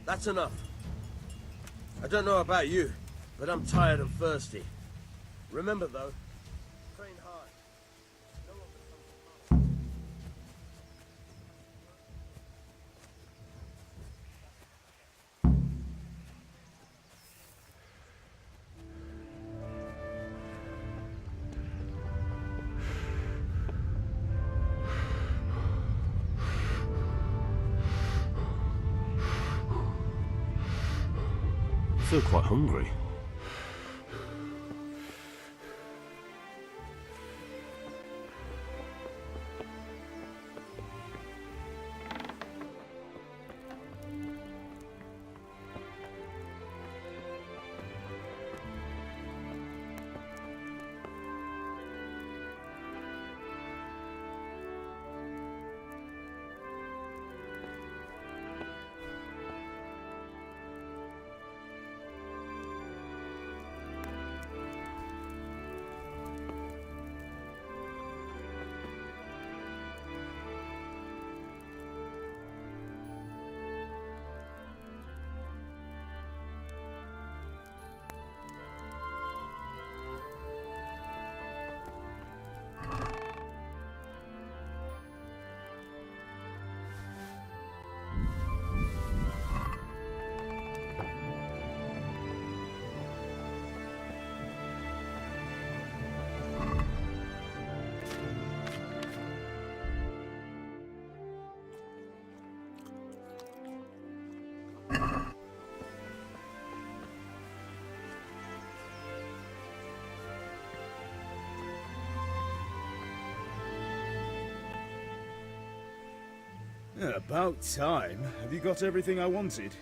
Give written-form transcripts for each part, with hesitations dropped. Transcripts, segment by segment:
That's enough. I don't know about you, but I'm tired and thirsty. Remember though, train hard. No one becomes I feel quite hungry. Yeah, about time. Have you got everything I wanted?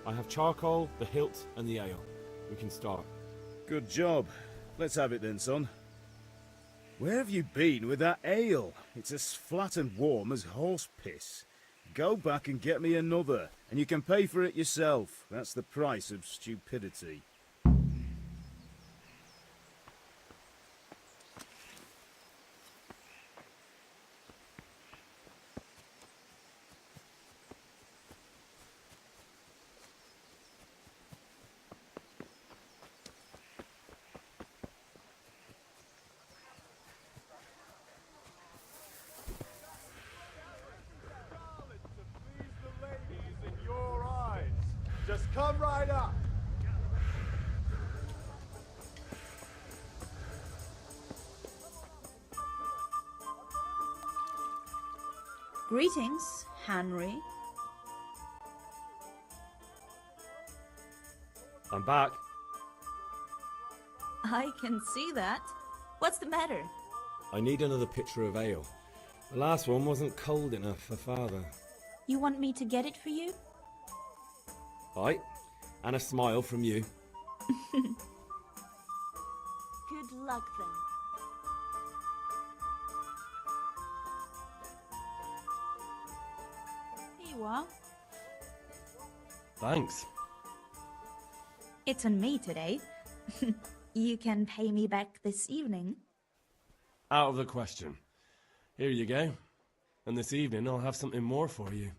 I have charcoal, the hilt, and the ale. We can start. Good job. Let's have it then, son. Where have you been with that ale? It's as flat and warm as horse piss. Go back and get me another, and you can pay for it yourself. That's the price of stupidity. Just come right up. Greetings, Henry. I'm back. I can see that. What's the matter? I need another pitcher of ale. The last one wasn't cold enough for Father. You want me to get it for you? Aye, and a smile from you. Good luck then. Here you are. Thanks. It's on me today. You can pay me back this evening. Out of the question. Here you go. And this evening I'll have something more for you.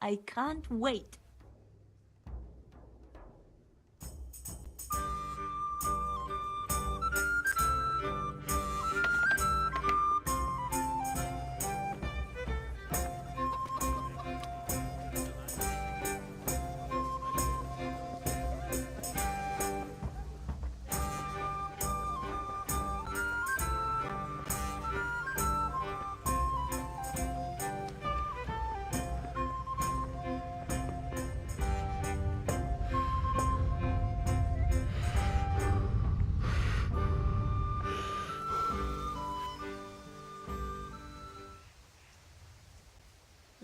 I can't wait.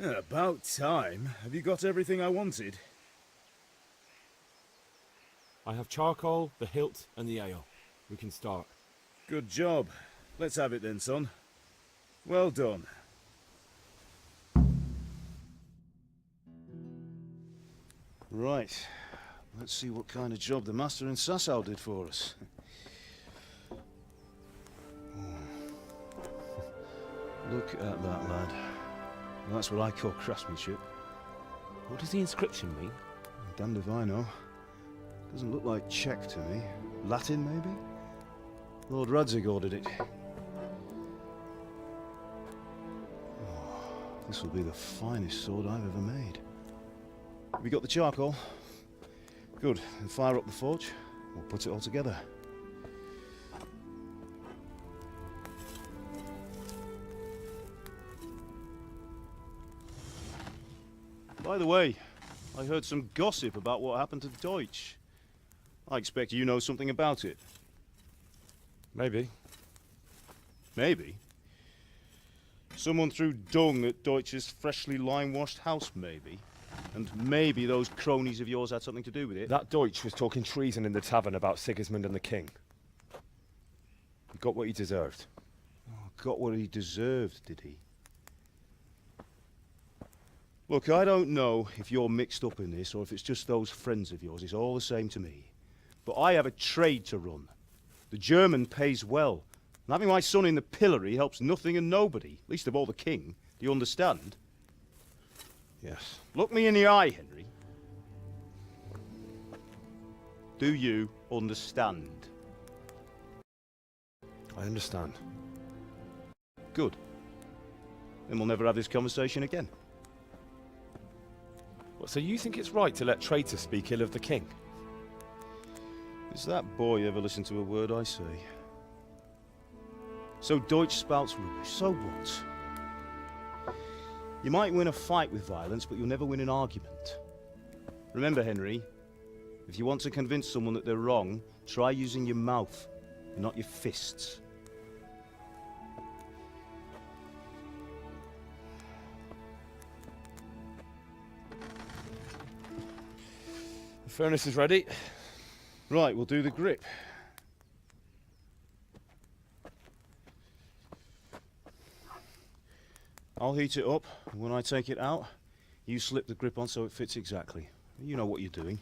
Yeah, about time. Have you got everything I wanted? I have charcoal, the hilt, and the ale. We can start. Good job. Let's have it then, son. Well done. Right. Let's see what kind of job the master in Sasau did for us. Look at that, lad. That's what I call craftsmanship. What does the inscription mean? Damned if I know. Doesn't look like Czech to me. Latin, maybe? Lord Radzig ordered it. Oh, this will be the finest sword I've ever made. Have you got the charcoal? Good. Then fire up the forge. We'll put it all together. By the way, I heard some gossip about what happened to Deutsch. I expect you know something about it. Maybe. Maybe? Someone threw dung at Deutsch's freshly lime-washed house, maybe? And maybe those cronies of yours had something to do with it? That Deutsch was talking treason in the tavern about Sigismund and the king. He got what he deserved. Oh, got what he deserved, did he? Look, I don't know if you're mixed up in this or if it's just those friends of yours. It's all the same to me. But I have a trade to run. The German pays well. And having my son in the pillory helps nothing and nobody, least of all the king. Do you understand? Yes. Look me in the eye, Henry. Do you understand? I understand. Good. Then we'll never have this conversation again. What, so you think it's right to let traitors speak ill of the king? Does that boy ever listen to a word I say? So Deutsch spouts rubbish, so what? You might win a fight with violence, but you'll never win an argument. Remember, Henry, if you want to convince someone that they're wrong, try using your mouth, and not your fists. The furnace is ready. Right, we'll do the grip. I'll heat it up, and when I take it out, you slip the grip on so it fits exactly. You know what you're doing.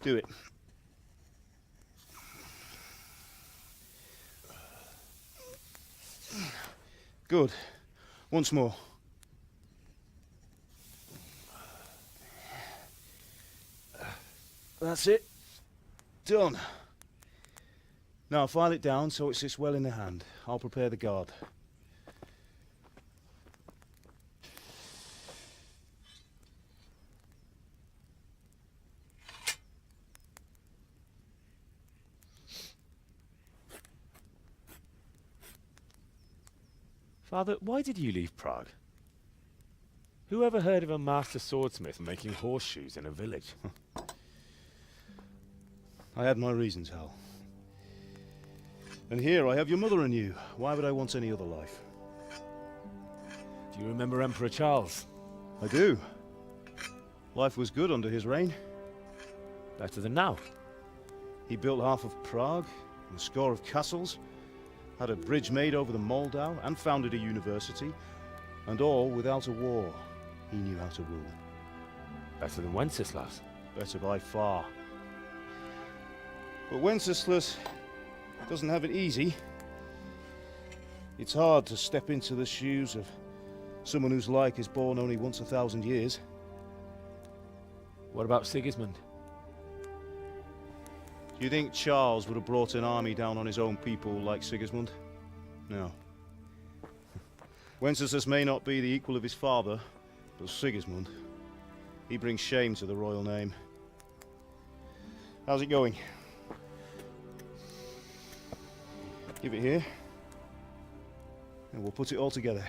Do it. Good. Once more. That's it. Done. Now file it down so it sits well in the hand. I'll prepare the guard. Father, why did you leave Prague? Who ever heard of a master swordsmith making horseshoes in a village? I had my reasons, Hal. And here I have your mother and you. Why would I want any other life? Do you remember Emperor Charles? I do. Life was good under his reign. Better than now. He built half of Prague, and a score of castles, had a bridge made over the Moldau, and founded a university, and all without a war. He knew how to rule. Better than Wenceslas. Better by far. But Wenceslas doesn't have it easy. It's hard to step into the shoes of someone whose like is born only once 1,000 years. What about Sigismund? Do you think Charles would have brought an army down on his own people like Sigismund? No. Wenceslas may not be the equal of his father, but Sigismund, he brings shame to the royal name. How's it going? Give it here, and we'll put it all together.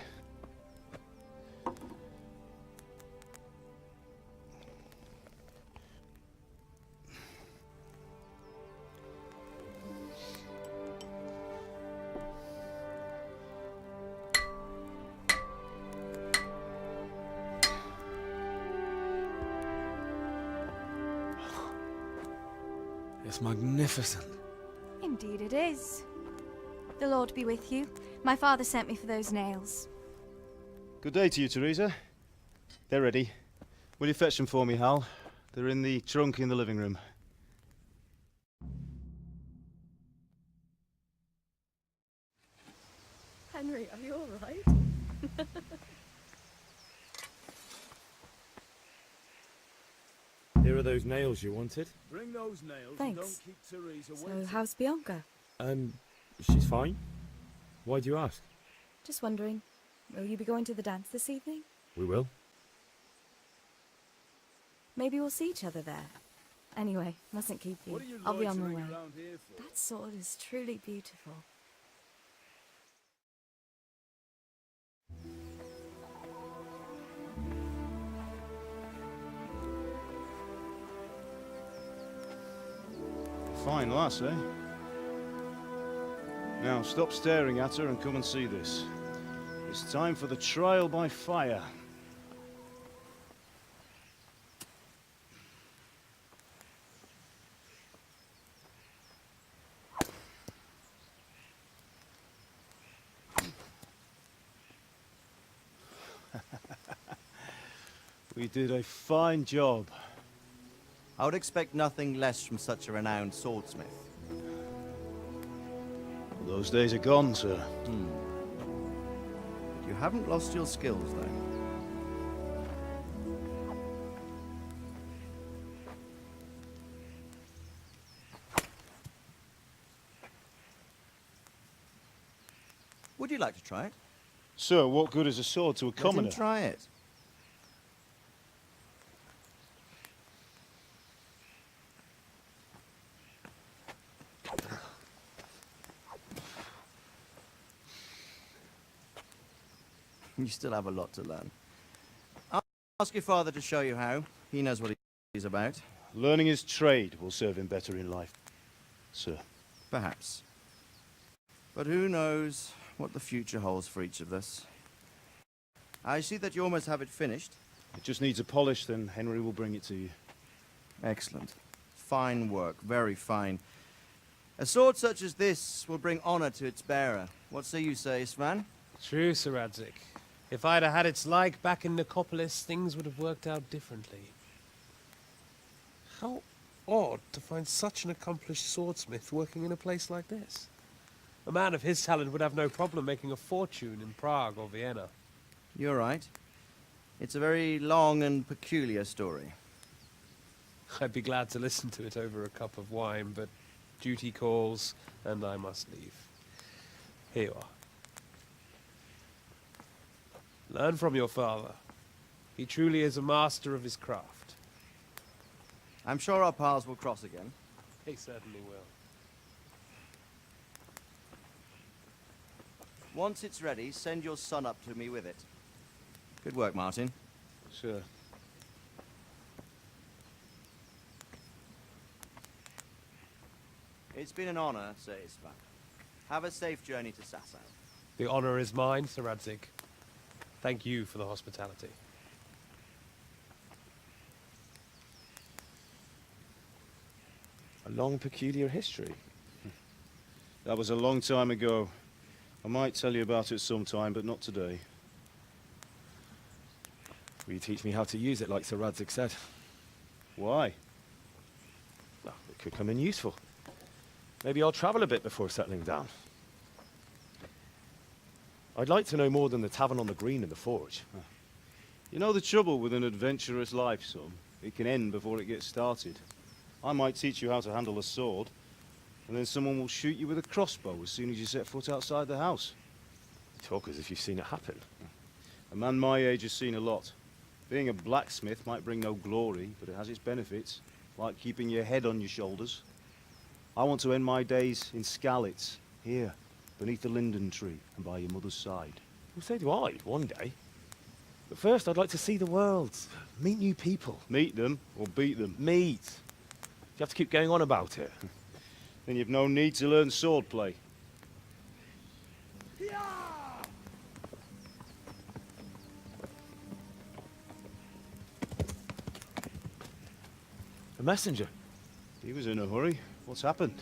It's magnificent. Indeed it is. The Lord be with you. My father sent me for those nails. Good day to you, Teresa. They're ready. Will you fetch them for me, Hal? They're in the trunk in the living room. Henry, are you all right? Here are those nails you wanted. Bring those nails Thanks. and don't keep Theresa So, waiting. how's Bianca? She's fine. Why do you ask? Just wondering, will you be going to the dance this evening? We will. Maybe we'll see each other there. Anyway, mustn't keep you. What are you I'll be on my way. loitering around here for? That sword is truly beautiful. Fine lass, eh? Now, stop staring at her and come and see this. It's time for the trial by fire. We did a fine job. I would expect nothing less from such a renowned swordsmith. Those days are gone, sir. You haven't lost your skills, though. Would you like to try it? Sir, what good is a sword to a Let commoner? him try it. You still have a lot to learn. I'll ask your father to show you how. He knows what he's about. Learning his trade will serve him better in life, sir. Perhaps. But who knows what the future holds for each of us. I see that you almost have it finished. It just needs a polish, then Henry will bring it to you. Excellent. Fine work, very fine. A sword such as this will bring honor to its bearer. What say you, Svan? True, Sir Radzik. If I'd have had its like back in Nicopolis, things would have worked out differently. How odd to find such an accomplished swordsmith working in a place like this. A man of his talent would have no problem making a fortune in Prague or Vienna. You're right. It's a very long and peculiar story. I'd be glad to listen to it over a cup of wine, but duty calls, and I must leave. Here you are. Learn from your father. He truly is a master of his craft. I'm sure our paths will cross again. He certainly will. Once it's ready, send your son up to me with it. Good work, Martin. Sir. It's been an honor, Sir Isvan. Have a safe journey to Sasau. The honor is mine, Sir Radzik. Thank you for the hospitality. A long, peculiar history. That was a long time ago. I might tell you about it sometime, but not today. Will you teach me how to use it, like Sir Radzik said? Why? Well, it could come in useful. Maybe I'll travel a bit before settling down. I'd like to know more than the tavern on the green and the forge. You know the trouble with an adventurous life, son? It can end before it gets started. I might teach you how to handle a sword, and then someone will shoot you with a crossbow as soon as you set foot outside the house. You talk as if you've seen it happen. A man my age has seen a lot. Being a blacksmith might bring no glory, but it has its benefits, like keeping your head on your shoulders. I want to end my days in Skalica, here, beneath the linden tree and by your mother's side. Well, so do I, one day. But first, I'd like to see the world, meet new people. Meet them or beat them. Meet. You have to keep going on about it. Then you've no need to learn swordplay. A messenger. He was in a hurry. What's happened?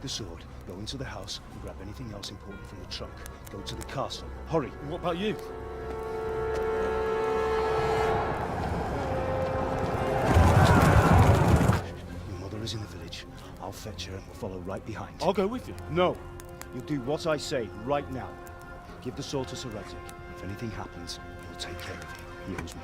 the sword, go into the house, and grab anything else important from the trunk. Go to the castle. Hurry! What about you? Your mother is in the village. I'll fetch her and we'll follow right behind. I'll go with you. No! You'll do what I say right now. Give the sword to Sir Reddick. If anything happens, he'll take care of you. He owes me.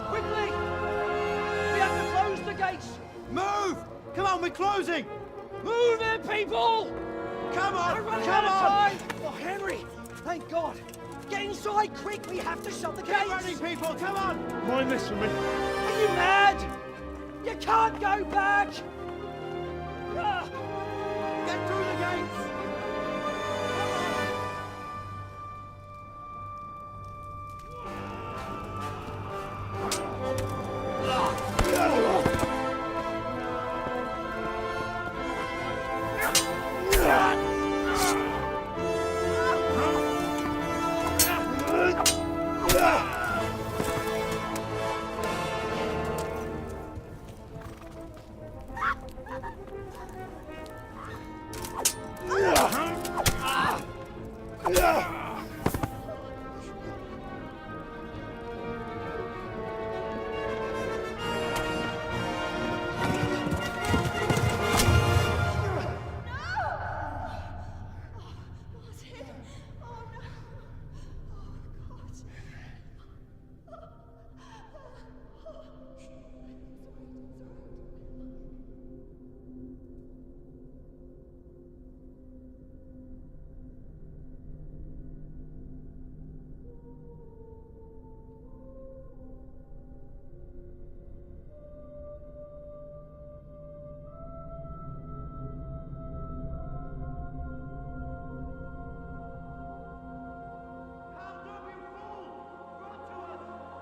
Quickly! We have to close the gates! Move! Come on, we're closing! Move it, people! Come on! We're running Come out of on! time! Oh, Henry! Thank God! Get inside, quick! We have to shut the Get gates! ready, people! Come on! Mind this for me. Are you mad? You can't go back! Ah. Get through the gates!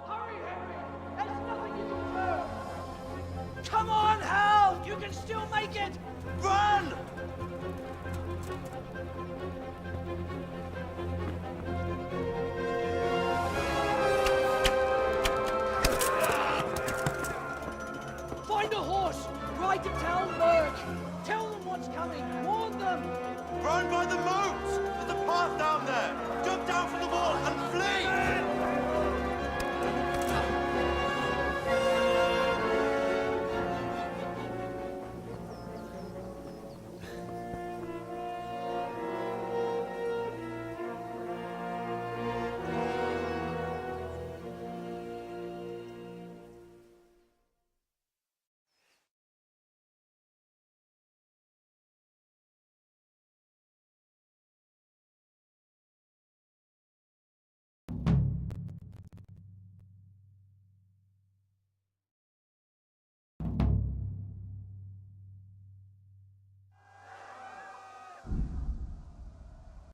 Hurry, Henry! There's nothing you can do! Come on, Hal! You can still make it! Run!